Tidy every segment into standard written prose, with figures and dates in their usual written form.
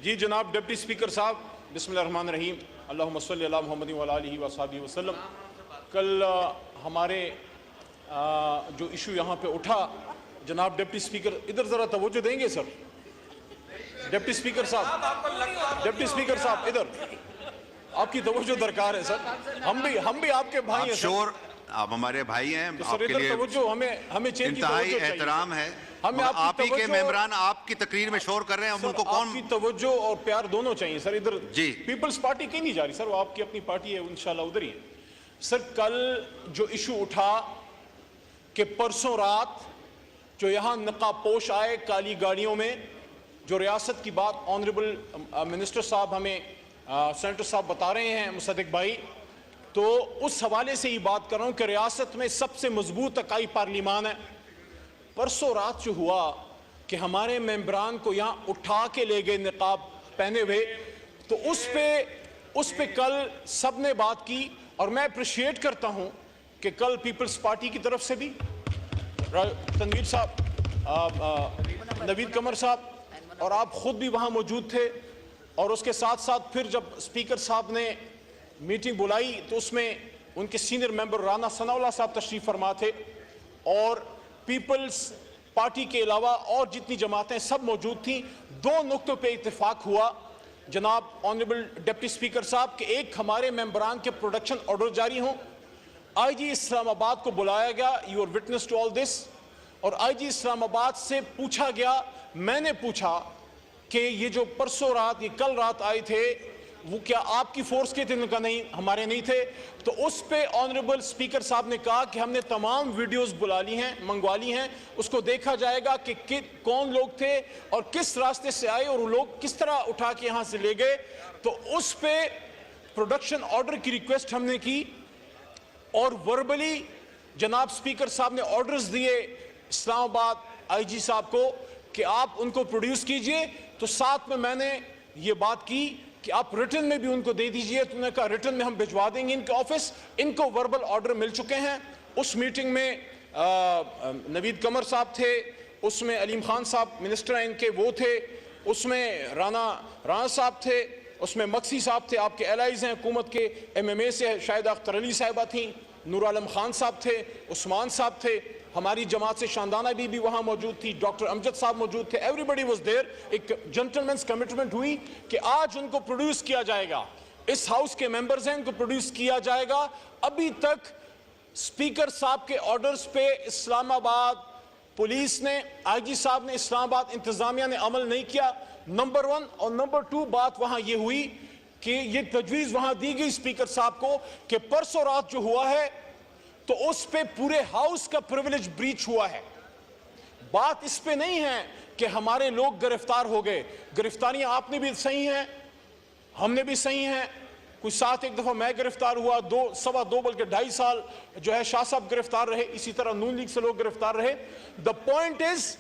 جی جناب deputy speaker صاحب، بسم اللہ الرحمن الرحیم، اللہم صلی علی محمد و علی آلہ وصحبہ وسلم۔ کل ہمارے جو ایشو یہاں پہ اٹھا، جناب ڈپٹی اسپیکر ادھر ذرا توجہ دیں گے سر؟ ڈپٹی اسپیکر صاحب ادھر آپ کی توجہ درکار ہے سر، ہم بھی آپ کے بھائی ہیں سر، آپ ہمارے بھائی ہیں، آپ کے لیے ہمیں انتہائی احترام ہے، آپ ہی کے ممبران آپ کی تقریر میں شور کر رہے ہیں، ان کو کون آپ کی توجہ اور پیار دونوں چاہیے سر۔ ادھر جی پیپلز پارٹی کہیں نہیں جا رہی سر، وہ آپ کی اپنی پارٹی ہے، انشاءاللہ ادھر ہی ہے سر۔ کل جو ایشو اٹھا کہ پرسوں رات جو یہاں نقاب پوش آئے کالی گاڑیوں میں، جو ریاست کی بات آنریبل منسٹر صاحب ہمیں سینیٹر صاحب بتا رہے ہیں، مصدق بھائی، تو اس حوالے سے ہی بات کر رہا ہوں کہ ریاست میں سب سے مضبوط اکائی پارلیمان ہے۔ پرسوں رات جو ہوا کہ ہمارے ممبران کو یہاں اٹھا کے لے گئے نقاب پہنے ہوئے، تو اس پہ کل سب نے بات کی، اور میں اپریشیٹ کرتا ہوں کہ کل پیپلز پارٹی کی طرف سے بھی تنویر صاحب، نوید قمر صاحب، اور آپ خود بھی وہاں موجود تھے، اور اس کے ساتھ ساتھ پھر جب اسپیکر صاحب نے میٹنگ بلائی تو اس میں ان کے سینئر ممبر رانا ثناء اللہ صاحب تشریف فرما تھے، اور پیپلز پارٹی کے علاوہ اور جتنی جماعتیں سب موجود تھیں۔ دو نقطوں پہ اتفاق ہوا جناب آنریبل ڈپٹی اسپیکر صاحب کہ ایک، ہمارے ممبران کے پروڈکشن آرڈر جاری ہوں، آئی جی اسلام آباد کو بلایا گیا، you are witness to all this, اور آئی جی اسلام آباد سے پوچھا گیا، میں نے پوچھا کہ یہ جو پرسوں رات یہ کل رات آئے تھے وہ کیا آپ کی فورس کے تھے؟ ان کا نہیں، ہمارے نہیں تھے۔ تو اس پہ آنریبل اسپیکر صاحب نے کہا کہ ہم نے تمام ویڈیوز منگوا لی ہیں، اس کو دیکھا جائے گا کہ کون لوگ تھے اور کس راستے سے آئے اور وہ لوگ کس طرح اٹھا کے یہاں سے لے گئے۔ تو اس پہ پروڈکشن آرڈر کی ریکویسٹ ہم نے کی، اور وربلی جناب اسپیکر صاحب نے آرڈرز دیے اسلام آباد آئی جی صاحب کو کہ آپ ان کو پروڈیوس کیجئے۔ تو ساتھ میں نے یہ بات کی کہ آپ ریٹن میں بھی ان کو دے دیجئے، تو انہوں نے کہا ریٹن میں ہم بھجوا دیں گے ان کے آفس۔ ان کو وربل آرڈر مل چکے ہیں۔ اس میٹنگ میں نوید قمر صاحب تھے، اس میں علیم خان صاحب منسٹر ہیں ان کے وہ تھے، اس میں رانا صاحب تھے، اس میں مکسی صاحب تھے، آپ کے الائز ہیں حکومت کے، ایم ایم اے سے شاہدہ اختر علی صاحبہ تھیں، نور عالم خان صاحب تھے، عثمان صاحب تھے، ہماری جماعت سے شاندانہ بھی وہاں موجود تھی، ڈاکٹر امجد صاحب موجود تھے، ایوریبڈی واز دیئر۔ ایک جنٹلمنس کمٹمنٹ ہوئی کہ آج ان کو پروڈیوس کیا جائے گا، اس ہاؤس کے ممبرز ہیں، ان کو پروڈیوس کیا جائے گا۔ ابھی تک اسپیکر صاحب کے آرڈرز پہ اسلام آباد پولیس نے، آئی جی صاحب نے، اسلام آباد انتظامیہ نے عمل نہیں کیا، نمبر 1، اور نمبر 2 بات وہاں یہ ہوئی کہ یہ تجویز وہاں دی گئی اسپیکر صاحب کو کہ پرسوں رات جو ہوا ہے تو اس پہ پورے ہاؤس کا پریویلیج بریچ ہوا ہے۔ بات اس پہ نہیں ہے کہ ہمارے لوگ گرفتار ہو گئے، گرفتاریاں آپ نے بھی صحیح ہیں، ہم نے بھی صحیح ہیں، کچھ ساتھ ایک دفعہ میں گرفتار ہوا، 2.25 بلکہ 2.5 سال جو ہے شاہ صاحب گرفتار رہے، اسی طرح نون لیگ سے لوگ گرفتار رہے۔ دا پوائنٹ از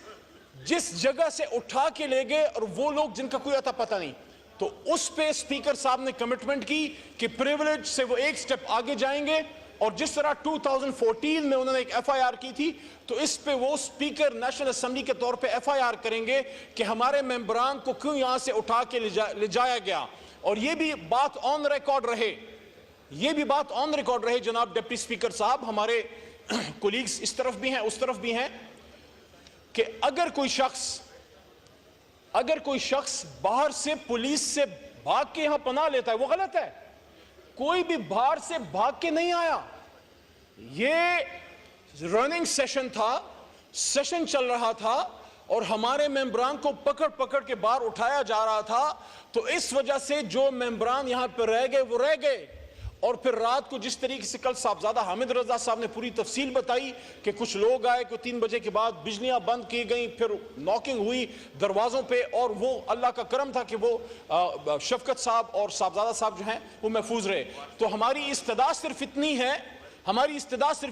جس جگہ سے اٹھا کے لے گئے اور وہ لوگ جن کا کوئی پتہ نہیں، تو اس پہ اسپیکر صاحب نے کمٹمنٹ کی کہ پریویلیج سے وہ ایک سٹیپ آگے جائیں گے، اور جس طرح 2014 میں انہوں نے ایک ایف آئی آر کی تھی تو اس پہ وہ اسپیکر نیشنل اسمبلی کے طور پہ ایف آئی آر کریں گے کہ ہمارے ممبران کو کیوں یہاں سے اٹھا کے لے جایا گیا۔ اور یہ بھی بات آن ریکارڈ رہے، جناب ڈپٹی اسپیکر صاحب، ہمارے کولیگز اس طرف بھی ہیں اس طرف بھی ہیں، کہ اگر کوئی شخص باہر سے پولیس سے بھاگ کے یہاں پناہ لیتا ہے وہ غلط ہے۔ کوئی بھی باہر سے بھاگ کے نہیں آیا، یہ رننگ سیشن تھا، سیشن چل رہا تھا، اور ہمارے ممبران کو پکڑ کے باہر اٹھایا جا رہا تھا۔ تو اس وجہ سے جو ممبران یہاں پہ رہ گئے وہ رہ گئے، اور پھر رات کو جس طریقے سے کل صاحبزادہ حامد رضا صاحب نے پوری تفصیل بتائی کہ کچھ لوگ آئے کہ 3 بجے کے بعد بجلیاں بند کی گئیں، پھر ناکنگ ہوئی دروازوں پہ، اور وہ اللہ کا کرم تھا کہ وہ شفقت صاحب اور صاحبزادہ صاحب جو ہیں وہ محفوظ رہے۔ تو ہماری استدعا صرف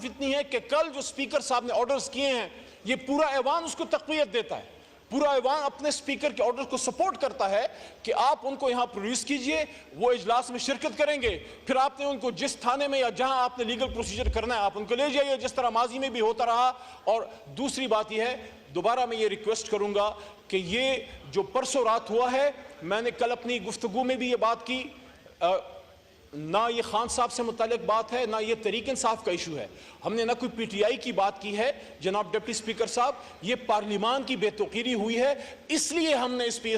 اتنی ہے کہ کل جو اسپیکر صاحب نے آرڈرز کیے ہیں، یہ پورا ایوان اس کو تقویت دیتا ہے، پورا ایوان اپنے سپیکر کے آرڈر کو سپورٹ کرتا ہے کہ آپ ان کو یہاں پروڈیوس کیجئے، وہ اجلاس میں شرکت کریں گے، پھر آپ نے ان کو جس تھانے میں یا جہاں آپ نے لیگل پروسیجر کرنا ہے آپ ان کو لے جائیے، جس طرح ماضی میں بھی ہوتا رہا۔ اور دوسری بات یہ ہے، دوبارہ میں یہ ریکویسٹ کروں گا کہ یہ جو پرسوں رات ہوا ہے، میں نے کل اپنی گفتگو میں بھی یہ بات کی، نہ یہ خان صاحب سے متعلق بات ہے، نہ یہ تحریک انصاف کا ایشو ہے، ہم نے نہ کوئی پی ٹی آئی کی بات کی ہے۔ جناب ڈپٹی سپیکر صاحب، یہ پارلیمان کی بے توقیری ہوئی ہے، اس لیے ہم نے اس پہ